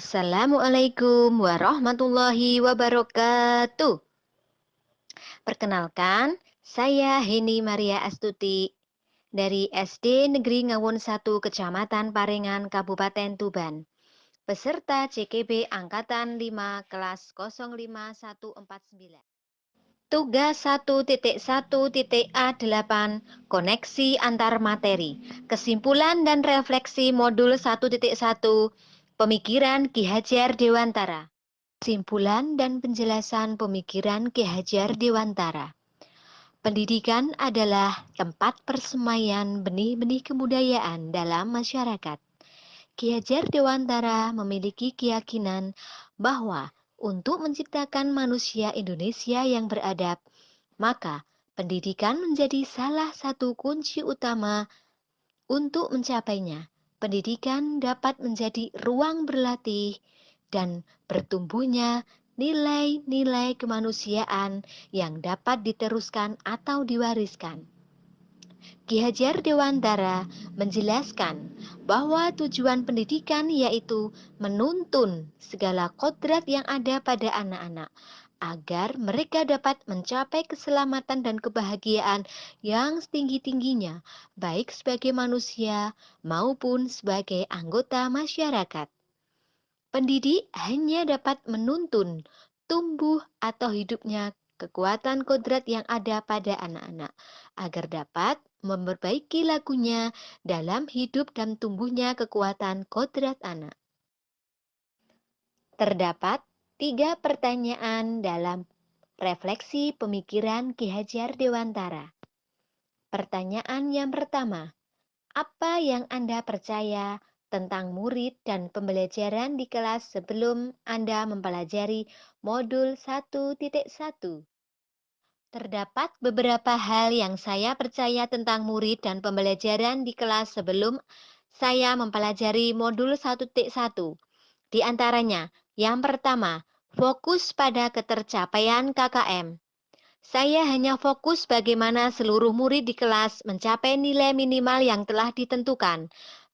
Assalamualaikum warahmatullahi wabarakatuh. Perkenalkan, saya Heni Maria Astuti dari SD Negeri Ngawon 1 Kecamatan Parengan, Kabupaten Tuban. Peserta CKB Angkatan 5 kelas 05149. Tugas 1.1.A8 Koneksi antar materi. Kesimpulan dan refleksi modul 1.1 Pemikiran Ki Hajar Dewantara. Kesimpulan dan penjelasan pemikiran Ki Hajar Dewantara. Pendidikan adalah tempat persemaian benih-benih kebudayaan dalam masyarakat. Ki Hajar Dewantara memiliki keyakinan bahwa untuk menciptakan manusia Indonesia yang beradab, maka pendidikan menjadi salah satu kunci utama untuk mencapainya. Pendidikan dapat menjadi ruang berlatih dan bertumbuhnya nilai-nilai kemanusiaan yang dapat diteruskan atau diwariskan. Ki Hajar Dewantara menjelaskan bahwa tujuan pendidikan yaitu menuntun segala kodrat yang ada pada anak-anak agar mereka dapat mencapai keselamatan dan kebahagiaan yang setinggi-tingginya, baik sebagai manusia maupun sebagai anggota masyarakat. Pendidik hanya dapat menuntun tumbuh atau hidupnya kekuatan kodrat yang ada pada anak-anak, agar dapat memperbaiki lakunya dalam hidup dan tumbuhnya kekuatan kodrat anak. Terdapat 3 pertanyaan dalam refleksi pemikiran Ki Hajar Dewantara. Pertanyaan yang pertama, apa yang Anda percaya tentang murid dan pembelajaran di kelas sebelum Anda mempelajari modul 1.1? Terdapat beberapa hal yang saya percaya tentang murid dan pembelajaran di kelas sebelum saya mempelajari modul 1.1. Di antaranya, yang pertama, fokus pada ketercapaian KKM. Saya hanya fokus bagaimana seluruh murid di kelas mencapai nilai minimal yang telah ditentukan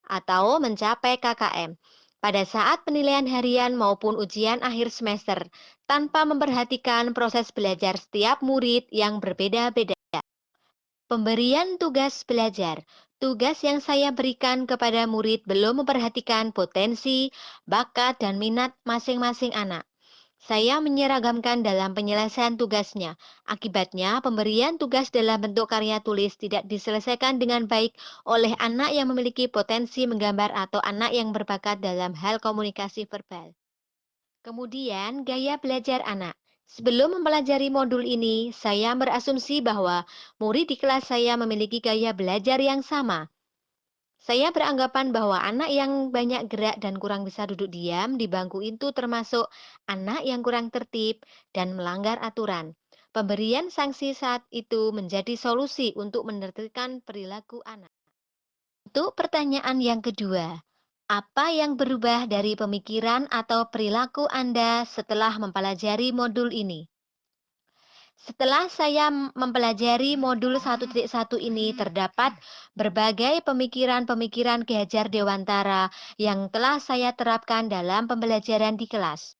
atau mencapai KKM pada saat penilaian harian maupun ujian akhir semester, tanpa memperhatikan proses belajar setiap murid yang berbeda-beda. Pemberian tugas belajar. Tugas yang saya berikan kepada murid belum memperhatikan potensi, bakat, dan minat masing-masing anak. Saya menyeragamkan dalam penyelesaian tugasnya. Akibatnya, pemberian tugas dalam bentuk karya tulis tidak diselesaikan dengan baik oleh anak yang memiliki potensi menggambar atau anak yang berbakat dalam hal komunikasi verbal. Kemudian, gaya belajar anak. Sebelum mempelajari modul ini, saya berasumsi bahwa murid di kelas saya memiliki gaya belajar yang sama. Saya beranggapan bahwa anak yang banyak gerak dan kurang bisa duduk diam di bangku itu termasuk anak yang kurang tertib dan melanggar aturan. Pemberian sanksi saat itu menjadi solusi untuk menertibkan perilaku anak. Untuk pertanyaan yang kedua, apa yang berubah dari pemikiran atau perilaku Anda setelah mempelajari modul ini? Setelah saya mempelajari modul 1.1 ini, terdapat berbagai pemikiran-pemikiran Ki Hajar Dewantara yang telah saya terapkan dalam pembelajaran di kelas.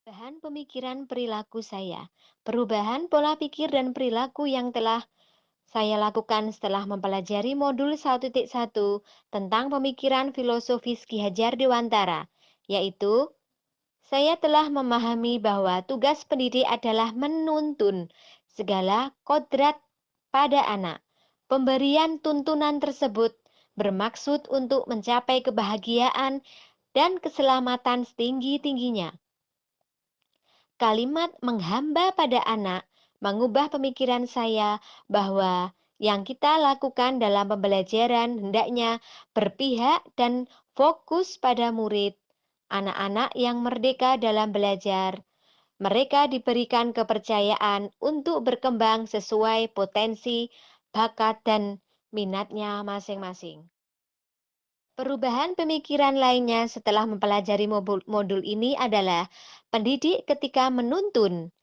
Perubahan pemikiran perilaku saya, perubahan pola pikir dan perilaku yang telah saya lakukan setelah mempelajari modul 1.1 tentang pemikiran filosofis Ki Hajar Dewantara, yaitu saya telah memahami bahwa tugas pendidik adalah menuntun segala kodrat pada anak. Pemberian tuntunan tersebut bermaksud untuk mencapai kebahagiaan dan keselamatan setinggi-tingginya. Kalimat menghamba pada anak mengubah pemikiran saya bahwa yang kita lakukan dalam pembelajaran hendaknya berpihak dan fokus pada murid, anak-anak yang merdeka dalam belajar. Mereka diberikan kepercayaan untuk berkembang sesuai potensi, bakat, dan minatnya masing-masing. Perubahan pemikiran lainnya setelah mempelajari modul ini adalah pendidik ketika menuntun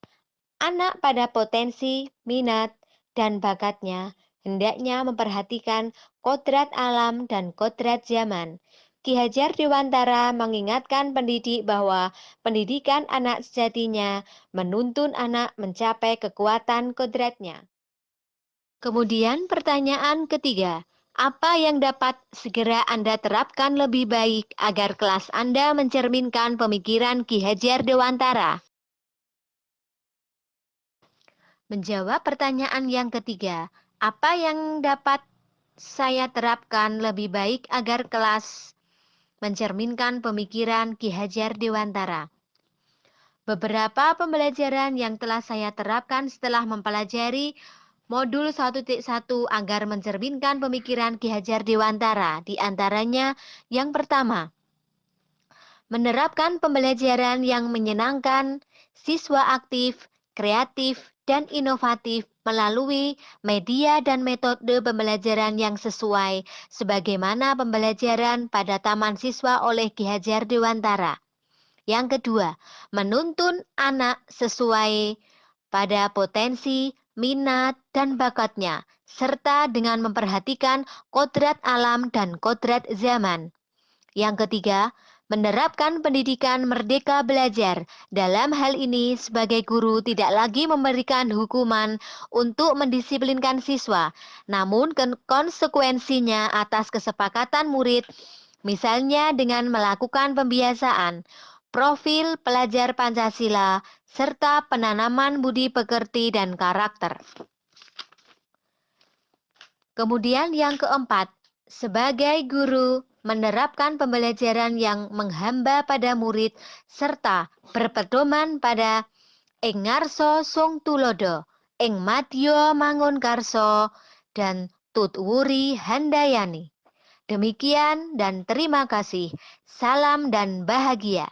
anak pada potensi, minat, dan bakatnya hendaknya memperhatikan kodrat alam dan kodrat zaman. Ki Hajar Dewantara mengingatkan pendidik bahwa pendidikan anak sejatinya menuntun anak mencapai kekuatan kodratnya. Kemudian pertanyaan ketiga, apa yang dapat segera Anda terapkan lebih baik agar kelas Anda mencerminkan pemikiran Ki Hajar Dewantara? Menjawab pertanyaan yang ketiga, apa yang dapat saya terapkan lebih baik agar kelas mencerminkan pemikiran Ki Hajar Dewantara? Beberapa pembelajaran yang telah saya terapkan setelah mempelajari modul 1.1 agar mencerminkan pemikiran Ki Hajar Dewantara, di antaranya yang pertama, menerapkan pembelajaran yang menyenangkan, siswa aktif, kreatif, dan inovatif melalui media dan metode pembelajaran yang sesuai, sebagaimana pembelajaran pada Taman Siswa oleh Ki Hajar Dewantara. Yang kedua, menuntun anak sesuai pada potensi, minat, dan bakatnya, serta dengan memperhatikan kodrat alam dan kodrat zaman. Yang ketiga, menerapkan pendidikan merdeka belajar. Dalam hal ini, sebagai guru tidak lagi memberikan hukuman untuk mendisiplinkan siswa, namun konsekuensinya atas kesepakatan murid, misalnya dengan melakukan pembiasaan, profil pelajar Pancasila, serta penanaman budi pekerti dan karakter. Kemudian yang keempat, sebagai guru menerapkan pembelajaran yang menghamba pada murid serta berpedoman pada ing ngarsa sung tulodo, ing madya mangun karso, dan tutwuri handayani. Demikian dan terima kasih. Salam dan bahagia.